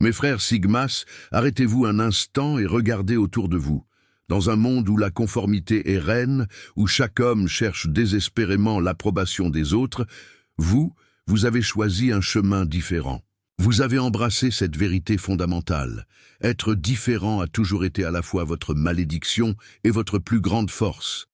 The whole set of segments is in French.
Mes frères Sigmas, arrêtez-vous un instant et regardez autour de vous. Dans un monde où la conformité est reine, où chaque homme cherche désespérément l'approbation des autres, vous avez choisi un chemin différent. Vous avez embrassé cette vérité fondamentale. Être différent a toujours été à la fois votre malédiction et votre plus grande force.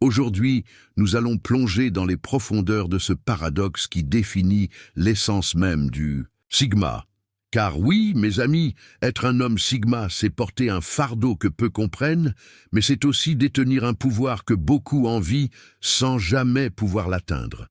Aujourd'hui, nous allons plonger dans les profondeurs de ce paradoxe qui définit l'essence même du Sigma. Car oui, mes amis, être un homme Sigma, c'est porter un fardeau que peu comprennent, mais c'est aussi détenir un pouvoir que beaucoup envient sans jamais pouvoir l'atteindre.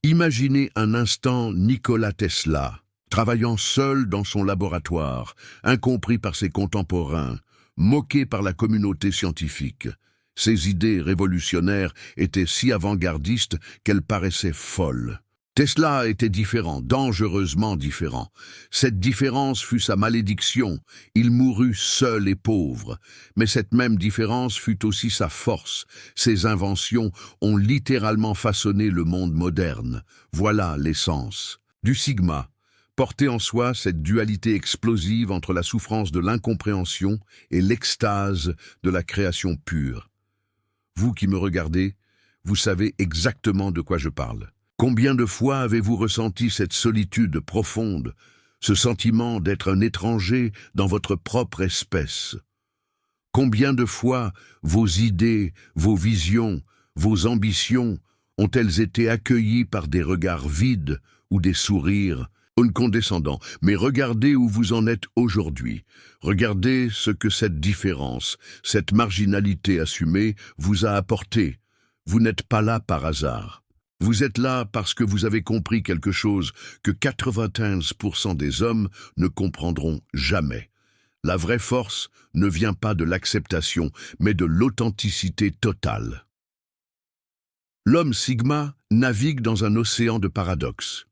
Imaginez un instant Nikola Tesla, travaillant seul dans son laboratoire, incompris par ses contemporains, moqué par la communauté scientifique. Ses idées révolutionnaires étaient si avant-gardistes qu'elles paraissaient folles. Tesla était différent, dangereusement différent. Cette différence fut sa malédiction. Il mourut seul et pauvre. Mais cette même différence fut aussi sa force. Ses inventions ont littéralement façonné le monde moderne. Voilà l'essence du Sigma. Porter en soi cette dualité explosive entre la souffrance de l'incompréhension et l'extase de la création pure. Vous qui me regardez, vous savez exactement de quoi je parle. Combien de fois avez-vous ressenti cette solitude profonde, ce sentiment d'être un étranger dans votre propre espèce? Combien de fois vos idées, vos visions, vos ambitions ont-elles été accueillies par des regards vides ou des sourires incondescendants? Mais regardez où vous en êtes aujourd'hui. Regardez ce que cette différence, cette marginalité assumée vous a apporté. Vous n'êtes pas là par hasard. Vous êtes là parce que vous avez compris quelque chose que 95% des hommes ne comprendront jamais. La vraie force ne vient pas de l'acceptation, mais de l'authenticité totale. L'homme Sigma navigue dans un océan de paradoxes.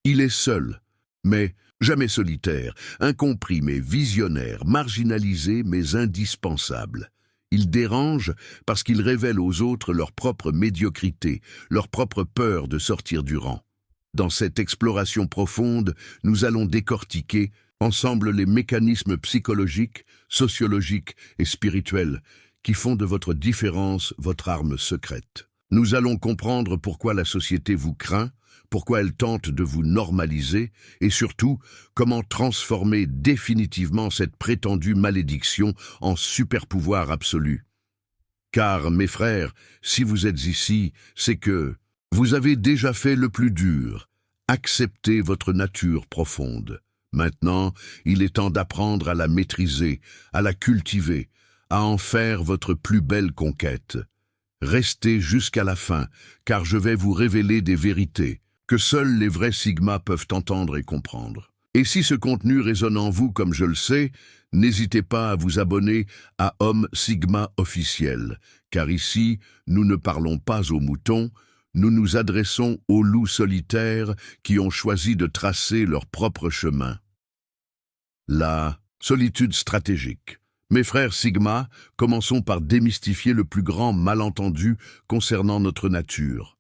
Il est seul, mais jamais solitaire, incompris mais visionnaire, marginalisé mais indispensable. Il dérange parce qu'il révèle aux autres leur propre médiocrité, leur propre peur de sortir du rang. Dans cette exploration profonde, nous allons décortiquer ensemble les mécanismes psychologiques, sociologiques et spirituels qui font de votre différence votre arme secrète. Nous allons comprendre pourquoi la société vous craint, pourquoi elle tente de vous normaliser et surtout comment transformer définitivement cette prétendue malédiction en super-pouvoir absolu. Car, mes frères, si vous êtes ici, c'est que vous avez déjà fait le plus dur, accepter votre nature profonde. Maintenant, il est temps d'apprendre à la maîtriser, à la cultiver, à en faire votre plus belle conquête. Restez jusqu'à la fin, car je vais vous révéler des vérités que seuls les vrais Sigma peuvent entendre et comprendre. Et si ce contenu résonne en vous comme je le sais, n'hésitez pas à vous abonner à Homme Sigma officiel, car ici, nous ne parlons pas aux moutons, nous nous adressons aux loups solitaires qui ont choisi de tracer leur propre chemin. La solitude stratégique. Mes frères Sigma, commençons par démystifier le plus grand malentendu concernant notre nature,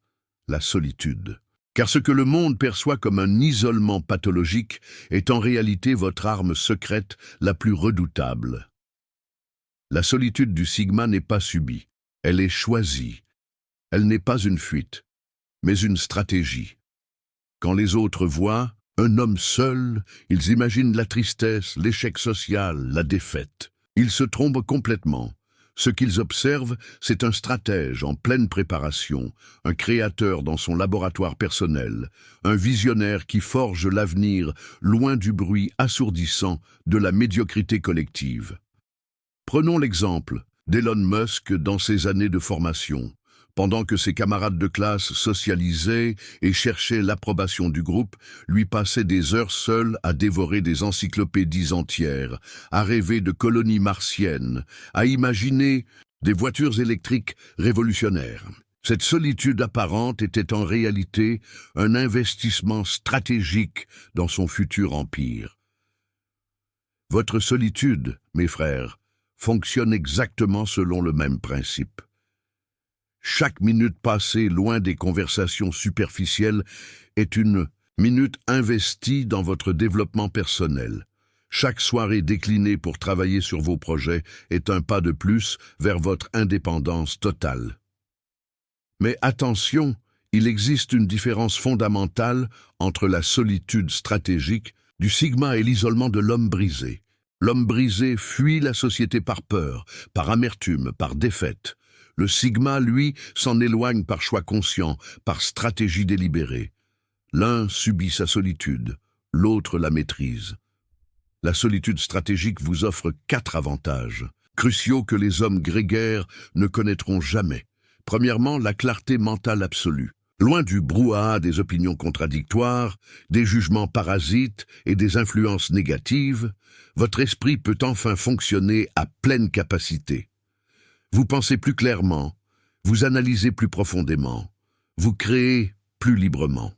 la solitude. Car ce que le monde perçoit comme un isolement pathologique est en réalité votre arme secrète la plus redoutable. La solitude du Sigma n'est pas subie, elle est choisie. Elle n'est pas une fuite, mais une stratégie. Quand les autres voient un homme seul, ils imaginent la tristesse, l'échec social, la défaite. Ils se trompent complètement. Ce qu'ils observent, c'est un stratège en pleine préparation, un créateur dans son laboratoire personnel, un visionnaire qui forge l'avenir loin du bruit assourdissant de la médiocrité collective. Prenons l'exemple d'Elon Musk dans ses années de formation. Pendant que ses camarades de classe socialisaient et cherchaient l'approbation du groupe, lui passait des heures seul à dévorer des encyclopédies entières, à rêver de colonies martiennes, à imaginer des voitures électriques révolutionnaires. Cette solitude apparente était en réalité un investissement stratégique dans son futur empire. Votre solitude, mes frères, fonctionne exactement selon le même principe. Chaque minute passée loin des conversations superficielles est une minute investie dans votre développement personnel. Chaque soirée déclinée pour travailler sur vos projets est un pas de plus vers votre indépendance totale. Mais attention, il existe une différence fondamentale entre la solitude stratégique du Sigma et l'isolement de l'homme brisé. L'homme brisé fuit la société par peur, par amertume, par défaite. Le Sigma, lui, s'en éloigne par choix conscient, par stratégie délibérée. L'un subit sa solitude, l'autre la maîtrise. La solitude stratégique vous offre 4 avantages, cruciaux que les hommes grégaires ne connaîtront jamais. Premièrement, la clarté mentale absolue. Loin du brouhaha des opinions contradictoires, des jugements parasites et des influences négatives, votre esprit peut enfin fonctionner à pleine capacité. Vous pensez plus clairement, vous analysez plus profondément, vous créez plus librement.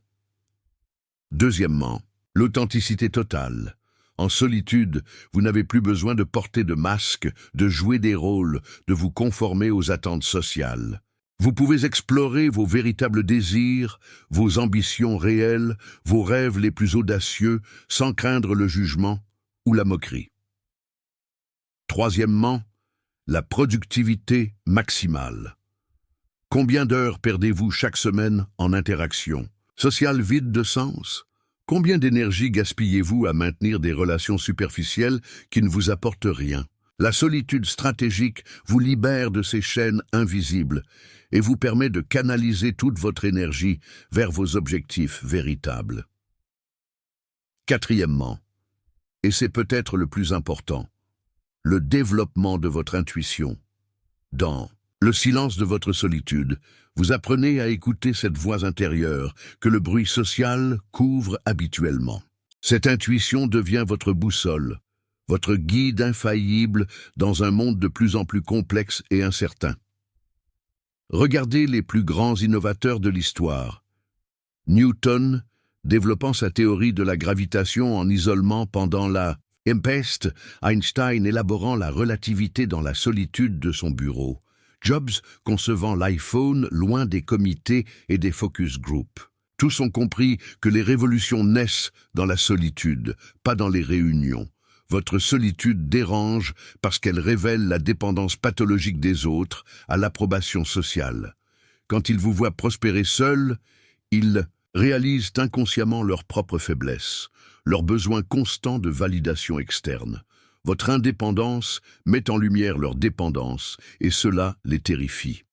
Deuxièmement, l'authenticité totale. En solitude, vous n'avez plus besoin de porter de masque, de jouer des rôles, de vous conformer aux attentes sociales. Vous pouvez explorer vos véritables désirs, vos ambitions réelles, vos rêves les plus audacieux, sans craindre le jugement ou la moquerie. Troisièmement, la productivité maximale. Combien d'heures perdez-vous chaque semaine en interaction sociale vide de sens? Combien d'énergie gaspillez-vous à maintenir des relations superficielles qui ne vous apportent rien? La solitude stratégique vous libère de ces chaînes invisibles et vous permet de canaliser toute votre énergie vers vos objectifs véritables. Quatrièmement, et c'est peut-être le plus important, le développement de votre intuition. Dans le silence de votre solitude, vous apprenez à écouter cette voix intérieure que le bruit social couvre habituellement. Cette intuition devient votre boussole, votre guide infaillible dans un monde de plus en plus complexe et incertain. Regardez les plus grands innovateurs de l'histoire. Newton, développant sa théorie de la gravitation en isolement pendant la tempête, Einstein élaborant la relativité dans la solitude de son bureau, Jobs concevant l'iPhone loin des comités et des focus groups. Tous ont compris que les révolutions naissent dans la solitude, pas dans les réunions. Votre solitude dérange parce qu'elle révèle la dépendance pathologique des autres à l'approbation sociale. Quand ils vous voient prospérer seuls, ils réalisent inconsciemment leur propre faiblesse, leur besoin constant de validation externe. Votre indépendance met en lumière leur dépendance et cela les terrifie.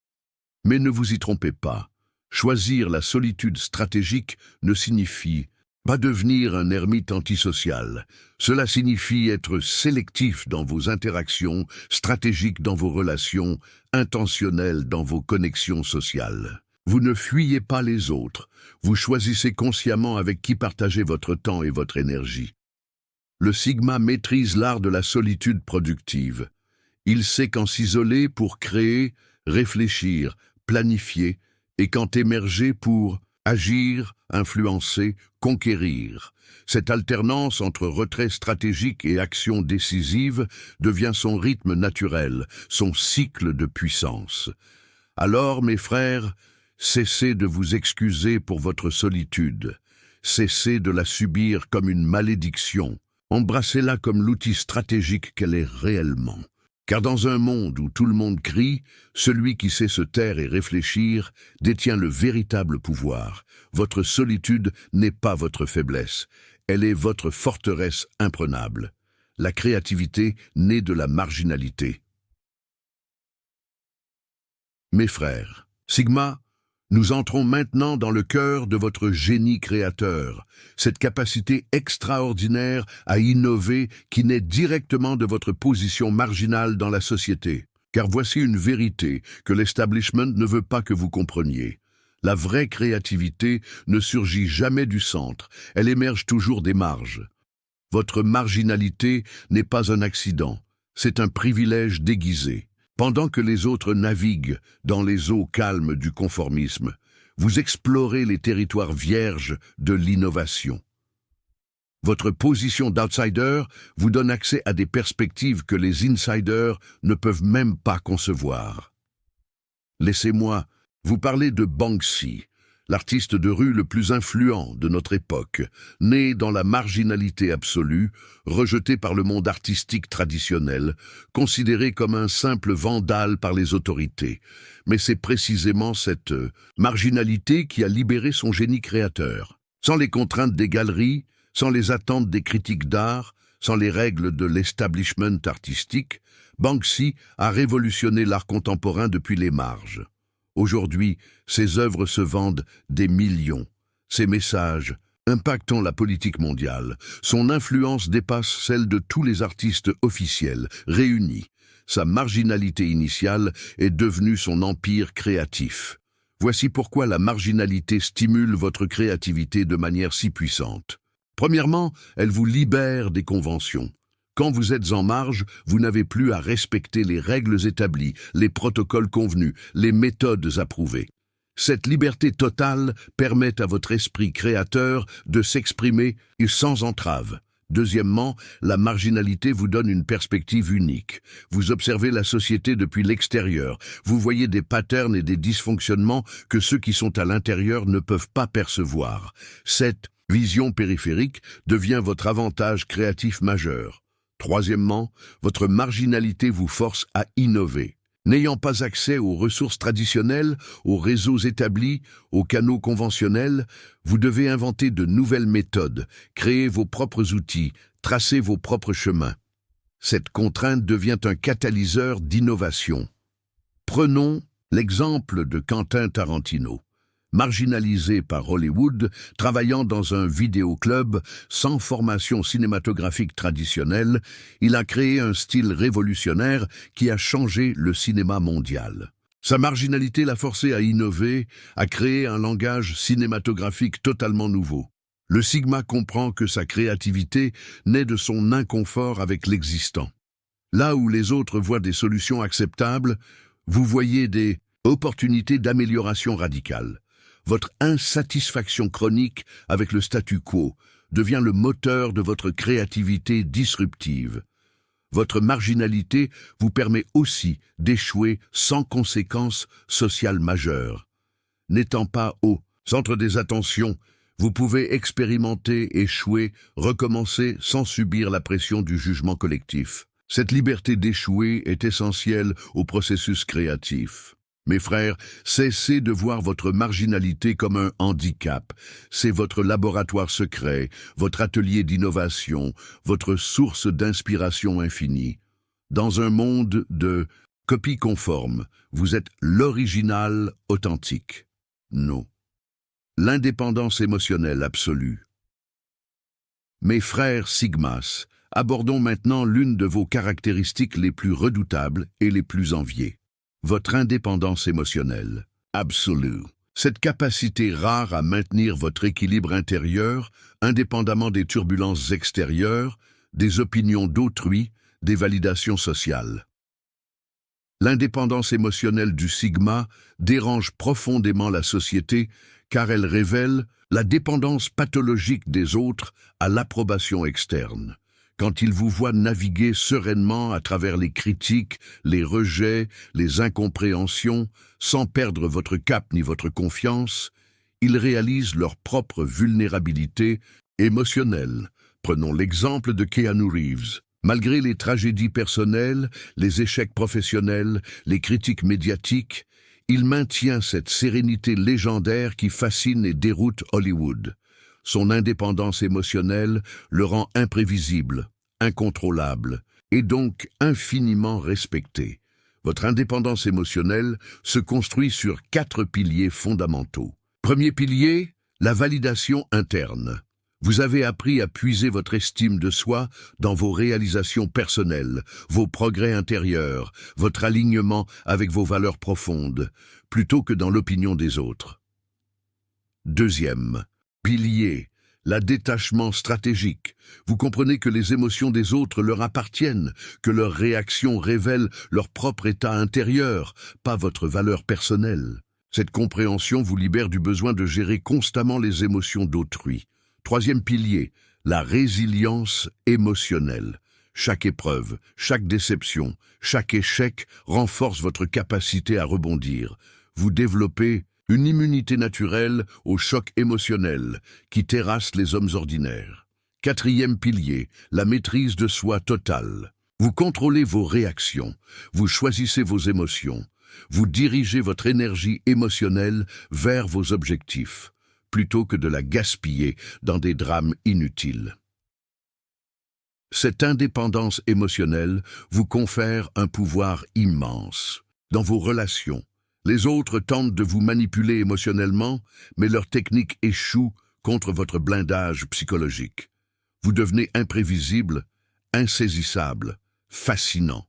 Mais ne vous y trompez pas. Choisir la solitude stratégique ne signifie pas devenir un ermite antisocial. Cela signifie être sélectif dans vos interactions, stratégique dans vos relations, intentionnel dans vos connexions sociales. Vous ne fuyez pas les autres, vous choisissez consciemment avec qui partager votre temps et votre énergie. Le Sigma maîtrise l'art de la solitude productive. Il sait quand s'isoler pour créer, réfléchir, planifier, et quand émerger pour agir, influencer, conquérir. Cette alternance entre retrait stratégique et action décisive devient son rythme naturel, son cycle de puissance. Alors, mes frères, cessez de vous excuser pour votre solitude. Cessez de la subir comme une malédiction. Embrassez-la comme l'outil stratégique qu'elle est réellement. Car dans un monde où tout le monde crie, celui qui sait se taire et réfléchir détient le véritable pouvoir. Votre solitude n'est pas votre faiblesse, elle est votre forteresse imprenable. La créativité naît de la marginalité. Mes frères, Sigma, nous entrons maintenant dans le cœur de votre génie créateur, cette capacité extraordinaire à innover qui naît directement de votre position marginale dans la société. Car voici une vérité que l'establishment ne veut pas que vous compreniez. La vraie créativité ne surgit jamais du centre, elle émerge toujours des marges. Votre marginalité n'est pas un accident, c'est un privilège déguisé. Pendant que les autres naviguent dans les eaux calmes du conformisme, vous explorez les territoires vierges de l'innovation. Votre position d'outsider vous donne accès à des perspectives que les insiders ne peuvent même pas concevoir. Laissez-moi vous parler de Banksy, l'artiste de rue le plus influent de notre époque, né dans la marginalité absolue, rejeté par le monde artistique traditionnel, considéré comme un simple vandale par les autorités. Mais c'est précisément cette marginalité qui a libéré son génie créateur. Sans les contraintes des galeries, sans les attentes des critiques d'art, sans les règles de l'establishment artistique, Banksy a révolutionné l'art contemporain depuis les marges. Aujourd'hui, ses œuvres se vendent des millions. Ses messages, impactant la politique mondiale, son influence dépasse celle de tous les artistes officiels réunis. Sa marginalité initiale est devenue son empire créatif. Voici pourquoi la marginalité stimule votre créativité de manière si puissante. Premièrement, elle vous libère des conventions. Quand vous êtes en marge, vous n'avez plus à respecter les règles établies, les protocoles convenus, les méthodes approuvées. Cette liberté totale permet à votre esprit créateur de s'exprimer sans entrave. Deuxièmement, la marginalité vous donne une perspective unique. Vous observez la société depuis l'extérieur. Vous voyez des patterns et des dysfonctionnements que ceux qui sont à l'intérieur ne peuvent pas percevoir. Cette vision périphérique devient votre avantage créatif majeur. Troisièmement, votre marginalité vous force à innover. N'ayant pas accès aux ressources traditionnelles, aux réseaux établis, aux canaux conventionnels, vous devez inventer de nouvelles méthodes, créer vos propres outils, tracer vos propres chemins. Cette contrainte devient un catalyseur d'innovation. Prenons l'exemple de Quentin Tarantino. Marginalisé par Hollywood, travaillant dans un vidéoclub sans formation cinématographique traditionnelle, il a créé un style révolutionnaire qui a changé le cinéma mondial. Sa marginalité l'a forcé à innover, à créer un langage cinématographique totalement nouveau. Le Sigma comprend que sa créativité naît de son inconfort avec l'existant. Là où les autres voient des solutions acceptables, vous voyez des opportunités d'amélioration radicale. Votre insatisfaction chronique avec le statu quo devient le moteur de votre créativité disruptive. Votre marginalité vous permet aussi d'échouer sans conséquences sociales majeures. N'étant pas au centre des attentions, vous pouvez expérimenter, échouer, recommencer sans subir la pression du jugement collectif. Cette liberté d'échouer est essentielle au processus créatif. Mes frères, cessez de voir votre marginalité comme un handicap. C'est votre laboratoire secret, votre atelier d'innovation, votre source d'inspiration infinie. Dans un monde de copies conformes, vous êtes l'original authentique. Non. L'indépendance émotionnelle absolue. Mes frères Sigmas, abordons maintenant l'une de vos caractéristiques les plus redoutables et les plus enviées. Votre indépendance émotionnelle, absolue. Cette capacité rare à maintenir votre équilibre intérieur, indépendamment des turbulences extérieures, des opinions d'autrui, des validations sociales. L'indépendance émotionnelle du Sigma dérange profondément la société car elle révèle la dépendance pathologique des autres à l'approbation externe. Quand ils vous voient naviguer sereinement à travers les critiques, les rejets, les incompréhensions, sans perdre votre cap ni votre confiance, ils réalisent leur propre vulnérabilité émotionnelle. Prenons l'exemple de Keanu Reeves. Malgré les tragédies personnelles, les échecs professionnels, les critiques médiatiques, il maintient cette sérénité légendaire qui fascine et déroute Hollywood. Son indépendance émotionnelle le rend imprévisible, incontrôlable, et donc infiniment respecté. Votre indépendance émotionnelle se construit sur 4 piliers fondamentaux. Premier pilier, la validation interne. Vous avez appris à puiser votre estime de soi dans vos réalisations personnelles, vos progrès intérieurs, votre alignement avec vos valeurs profondes, plutôt que dans l'opinion des autres. Deuxième pilier, la détachement stratégique. Vous comprenez que les émotions des autres leur appartiennent, que leurs réactions révèlent leur propre état intérieur, pas votre valeur personnelle. Cette compréhension vous libère du besoin de gérer constamment les émotions d'autrui. Troisième pilier, la résilience émotionnelle. Chaque épreuve, chaque déception, chaque échec renforce votre capacité à rebondir. Vous développez une immunité naturelle aux chocs émotionnels qui terrassent les hommes ordinaires. Quatrième pilier, la maîtrise de soi totale. Vous contrôlez vos réactions, vous choisissez vos émotions, vous dirigez votre énergie émotionnelle vers vos objectifs, plutôt que de la gaspiller dans des drames inutiles. Cette indépendance émotionnelle vous confère un pouvoir immense. Dans vos relations, les autres tentent de vous manipuler émotionnellement, mais leurs techniques échouent contre votre blindage psychologique. Vous devenez imprévisible, insaisissable, fascinant.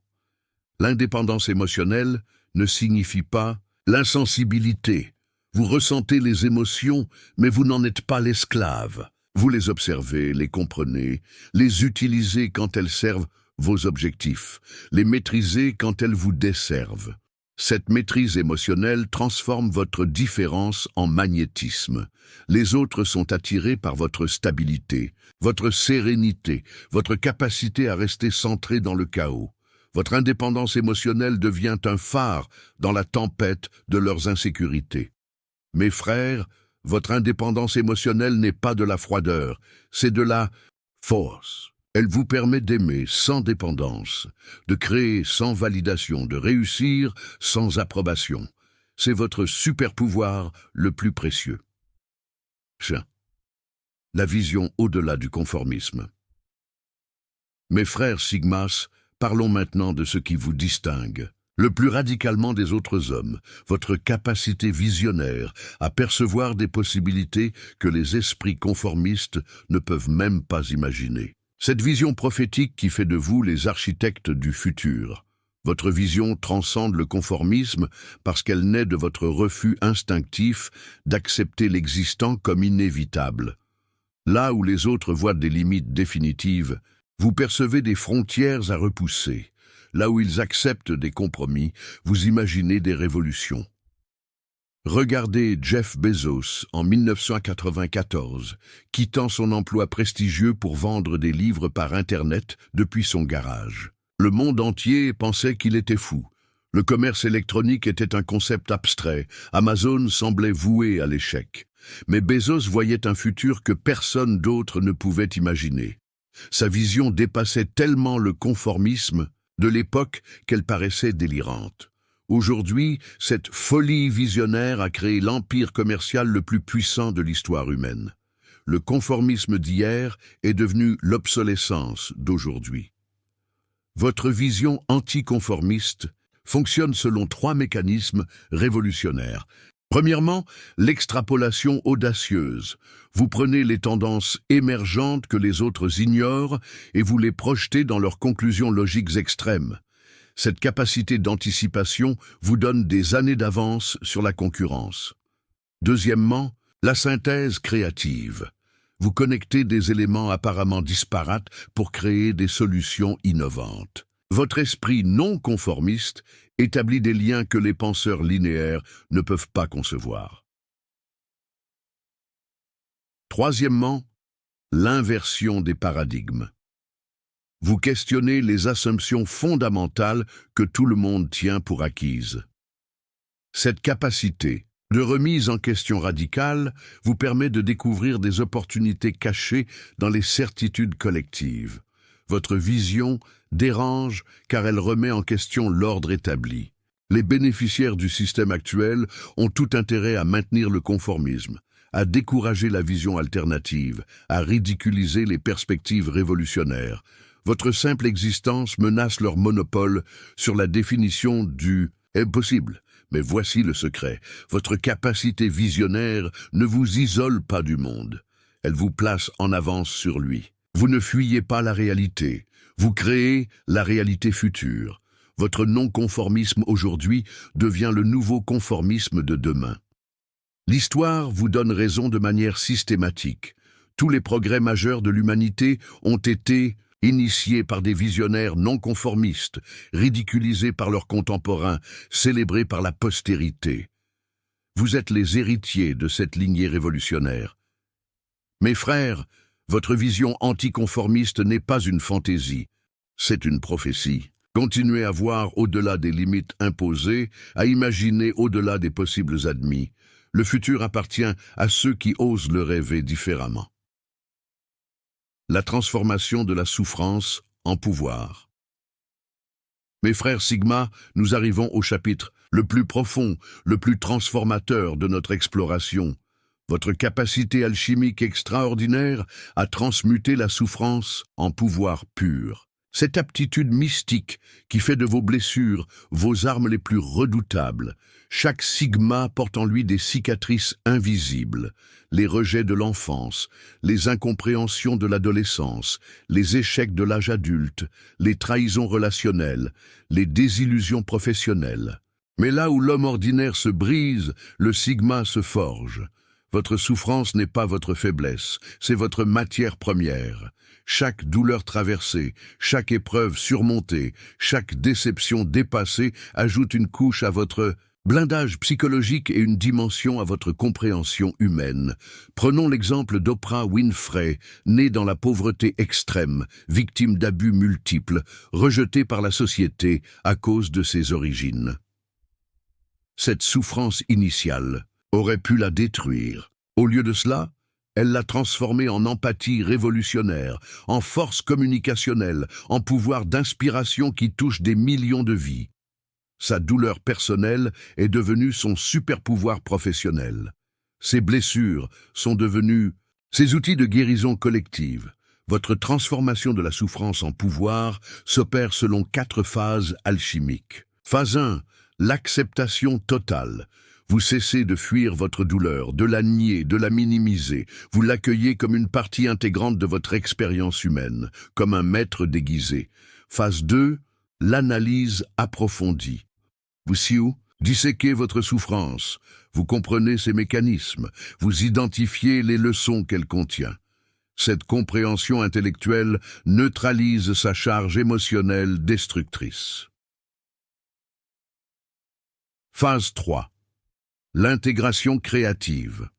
L'indépendance émotionnelle ne signifie pas l'insensibilité. Vous ressentez les émotions, mais vous n'en êtes pas l'esclave. Vous les observez, les comprenez, les utilisez quand elles servent vos objectifs, les maîtrisez quand elles vous desservent. Cette maîtrise émotionnelle transforme votre différence en magnétisme. Les autres sont attirés par votre stabilité, votre sérénité, votre capacité à rester centré dans le chaos. Votre indépendance émotionnelle devient un phare dans la tempête de leurs insécurités. Mes frères, votre indépendance émotionnelle n'est pas de la froideur, c'est de la force. Elle vous permet d'aimer sans dépendance, de créer sans validation, de réussir sans approbation. C'est votre super-pouvoir le plus précieux. La vision au-delà du conformisme. Mes frères Sigmas, parlons maintenant de ce qui vous distingue. Le plus radicalement des autres hommes, votre capacité visionnaire à percevoir des possibilités que les esprits conformistes ne peuvent même pas imaginer. Cette vision prophétique qui fait de vous les architectes du futur. Votre vision transcende le conformisme parce qu'elle naît de votre refus instinctif d'accepter l'existant comme inévitable. Là où les autres voient des limites définitives, vous percevez des frontières à repousser. Là où ils acceptent des compromis, vous imaginez des révolutions. Regardez Jeff Bezos en 1994, quittant son emploi prestigieux pour vendre des livres par Internet depuis son garage. Le monde entier pensait qu'il était fou. Le commerce électronique était un concept abstrait. Amazon semblait voué à l'échec. Mais Bezos voyait un futur que personne d'autre ne pouvait imaginer. Sa vision dépassait tellement le conformisme de l'époque qu'elle paraissait délirante. Aujourd'hui, cette folie visionnaire a créé l'empire commercial le plus puissant de l'histoire humaine. Le conformisme d'hier est devenu l'obsolescence d'aujourd'hui. Votre vision anticonformiste fonctionne selon 3 mécanismes révolutionnaires. Premièrement, l'extrapolation audacieuse. Vous prenez les tendances émergentes que les autres ignorent et vous les projetez dans leurs conclusions logiques extrêmes. Cette capacité d'anticipation vous donne des années d'avance sur la concurrence. Deuxièmement, la synthèse créative. Vous connectez des éléments apparemment disparates pour créer des solutions innovantes. Votre esprit non conformiste établit des liens que les penseurs linéaires ne peuvent pas concevoir. Troisièmement, l'inversion des paradigmes. Vous questionnez les assumptions fondamentales que tout le monde tient pour acquises. Cette capacité de remise en question radicale vous permet de découvrir des opportunités cachées dans les certitudes collectives. Votre vision dérange car elle remet en question l'ordre établi. Les bénéficiaires du système actuel ont tout intérêt à maintenir le conformisme, à décourager la vision alternative, à ridiculiser les perspectives révolutionnaires. Votre simple existence menace leur monopole sur la définition du « impossible ». Mais voici le secret. Votre capacité visionnaire ne vous isole pas du monde. Elle vous place en avance sur lui. Vous ne fuyez pas la réalité. Vous créez la réalité future. Votre non-conformisme aujourd'hui devient le nouveau conformisme de demain. L'histoire vous donne raison de manière systématique. Tous les progrès majeurs de l'humanité ont été initiés par des visionnaires non conformistes, ridiculisés par leurs contemporains, célébrés par la postérité. Vous êtes les héritiers de cette lignée révolutionnaire. Mes frères, votre vision anticonformiste n'est pas une fantaisie, c'est une prophétie. Continuez à voir au-delà des limites imposées, à imaginer au-delà des possibles admis. Le futur appartient à ceux qui osent le rêver différemment. La transformation de la souffrance en pouvoir. Mes frères Sigma, nous arrivons au chapitre le plus profond, le plus transformateur de notre exploration. Votre capacité alchimique extraordinaire à transmuter la souffrance en pouvoir pur. Cette aptitude mystique qui fait de vos blessures vos armes les plus redoutables. Chaque Sigma porte en lui des cicatrices invisibles, les rejets de l'enfance, les incompréhensions de l'adolescence, les échecs de l'âge adulte, les trahisons relationnelles, les désillusions professionnelles. Mais là où l'homme ordinaire se brise, le Sigma se forge. Votre souffrance n'est pas votre faiblesse, c'est votre matière première. Chaque douleur traversée, chaque épreuve surmontée, chaque déception dépassée ajoute une couche à votre blindage psychologique et une dimension à votre compréhension humaine. Prenons l'exemple d'Oprah Winfrey, née dans la pauvreté extrême, victime d'abus multiples, rejetée par la société à cause de ses origines. Cette souffrance initiale aurait pu la détruire. Au lieu de cela, elle l'a transformée en empathie révolutionnaire, en force communicationnelle, en pouvoir d'inspiration qui touche des millions de vies. Sa douleur personnelle est devenue son super-pouvoir professionnel. Ses blessures sont devenues ses outils de guérison collective. Votre transformation de la souffrance en pouvoir s'opère selon 4 phases alchimiques. Phase 1, l'acceptation totale. Vous cessez de fuir votre douleur, de la nier, de la minimiser. Vous l'accueillez comme une partie intégrante de votre expérience humaine, comme un maître déguisé. Phase 2, l'analyse approfondie. Vous disséquez votre souffrance, vous comprenez ses mécanismes, vous identifiez les leçons qu'elle contient. Cette compréhension intellectuelle neutralise sa charge émotionnelle destructrice. Phase 3. L'intégration créative.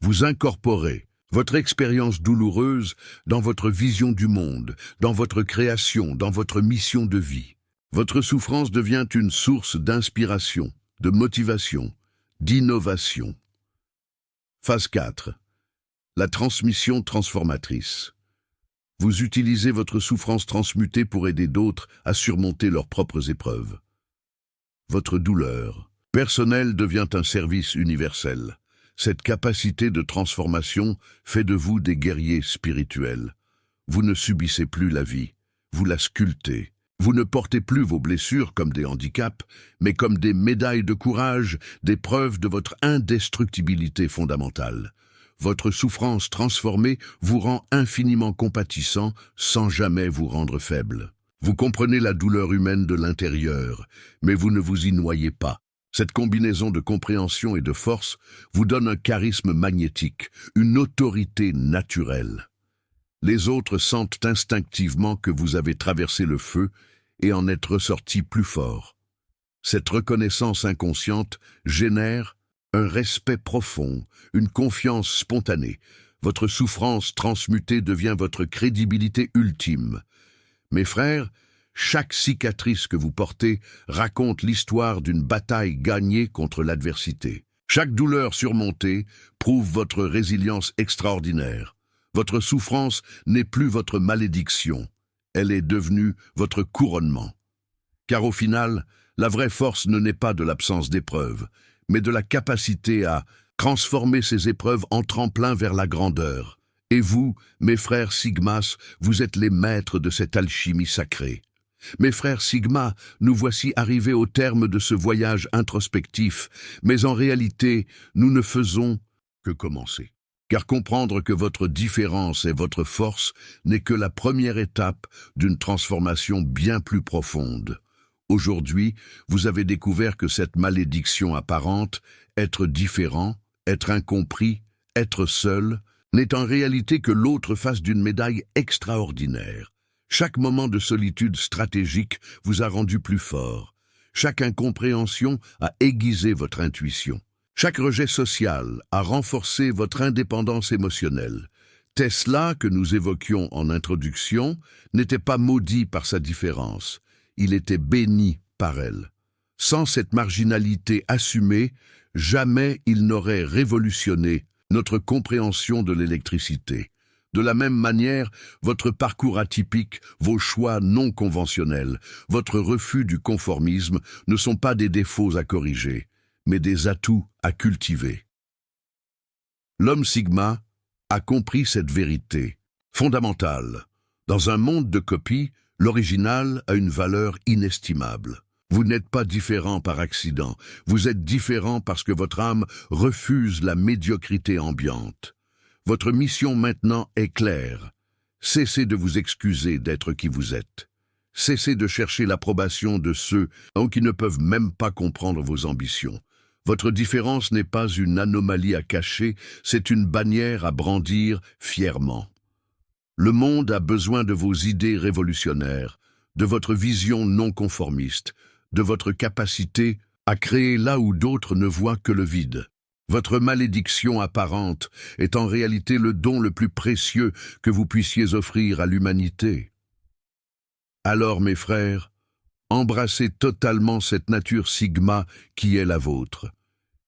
Vous incorporez votre expérience douloureuse dans votre vision du monde, dans votre création, dans votre mission de vie. Votre souffrance devient une source d'inspiration, de motivation, d'innovation. Phase 4. La transmission transformatrice. Vous utilisez votre souffrance transmutée pour aider d'autres à surmonter leurs propres épreuves. Votre douleur personnelle devient un service universel. Cette capacité de transformation fait de vous des guerriers spirituels. Vous ne subissez plus la vie, vous la sculptez. Vous ne portez plus vos blessures comme des handicaps, mais comme des médailles de courage, des preuves de votre indestructibilité fondamentale. Votre souffrance transformée vous rend infiniment compatissant sans jamais vous rendre faible. Vous comprenez la douleur humaine de l'intérieur, mais vous ne vous y noyez pas. Cette combinaison de compréhension et de force vous donne un charisme magnétique, une autorité naturelle. Les autres sentent instinctivement que vous avez traversé le feu et en êtes ressorti plus fort. Cette reconnaissance inconsciente génère un respect profond, une confiance spontanée. Votre souffrance transmutée devient votre crédibilité ultime. Mes frères, chaque cicatrice que vous portez raconte l'histoire d'une bataille gagnée contre l'adversité. Chaque douleur surmontée prouve votre résilience extraordinaire. Votre souffrance n'est plus votre malédiction, elle est devenue votre couronnement. Car au final, la vraie force ne naît pas de l'absence d'épreuves, mais de la capacité à transformer ces épreuves en tremplin vers la grandeur. Et vous, mes frères Sigmas, vous êtes les maîtres de cette alchimie sacrée. Mes frères Sigma, nous voici arrivés au terme de ce voyage introspectif, mais en réalité, nous ne faisons que commencer. Car comprendre que votre différence est votre force n'est que la première étape d'une transformation bien plus profonde. Aujourd'hui, vous avez découvert que cette malédiction apparente, être différent, être incompris, être seul, n'est en réalité que l'autre face d'une médaille extraordinaire. Chaque moment de solitude stratégique vous a rendu plus fort. Chaque incompréhension a aiguisé votre intuition. Chaque rejet social a renforcé votre indépendance émotionnelle. Tesla, que nous évoquions en introduction, n'était pas maudit par sa différence. Il était béni par elle. Sans cette marginalité assumée, jamais il n'aurait révolutionné notre compréhension de l'électricité. De la même manière, votre parcours atypique, vos choix non conventionnels, votre refus du conformisme ne sont pas des défauts à corriger, mais des atouts à cultiver. L'homme Sigma a compris cette vérité fondamentale. Dans un monde de copies, l'original a une valeur inestimable. Vous n'êtes pas différent par accident, vous êtes différent parce que votre âme refuse la médiocrité ambiante. Votre mission maintenant est claire. Cessez de vous excuser d'être qui vous êtes. Cessez de chercher l'approbation de ceux qui ne peuvent même pas comprendre vos ambitions. Votre différence n'est pas une anomalie à cacher, c'est une bannière à brandir fièrement. Le monde a besoin de vos idées révolutionnaires, de votre vision non conformiste, de votre capacité à créer là où d'autres ne voient que le vide. Votre malédiction apparente est en réalité le don le plus précieux que vous puissiez offrir à l'humanité. Alors, mes frères, embrassez totalement cette nature Sigma qui est la vôtre.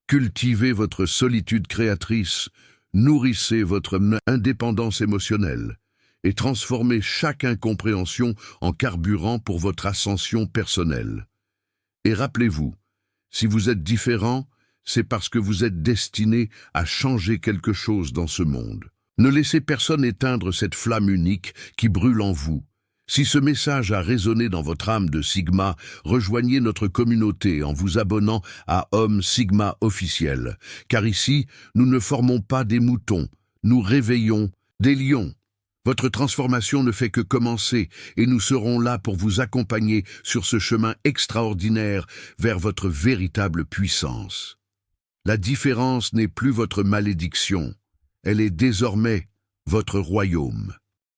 Cultivez votre solitude créatrice, nourrissez votre indépendance émotionnelle et transformez chaque incompréhension en carburant pour votre ascension personnelle. Et rappelez-vous, si vous êtes différent, c'est parce que vous êtes destiné à changer quelque chose dans ce monde. Ne laissez personne éteindre cette flamme unique qui brûle en vous. Si ce message a résonné dans votre âme de Sigma, rejoignez notre communauté en vous abonnant à Homme Sigma officiel. Car ici, nous ne formons pas des moutons, nous réveillons des lions. Votre transformation ne fait que commencer et nous serons là pour vous accompagner sur ce chemin extraordinaire vers votre véritable puissance. La différence n'est plus votre malédiction, elle est désormais votre royaume.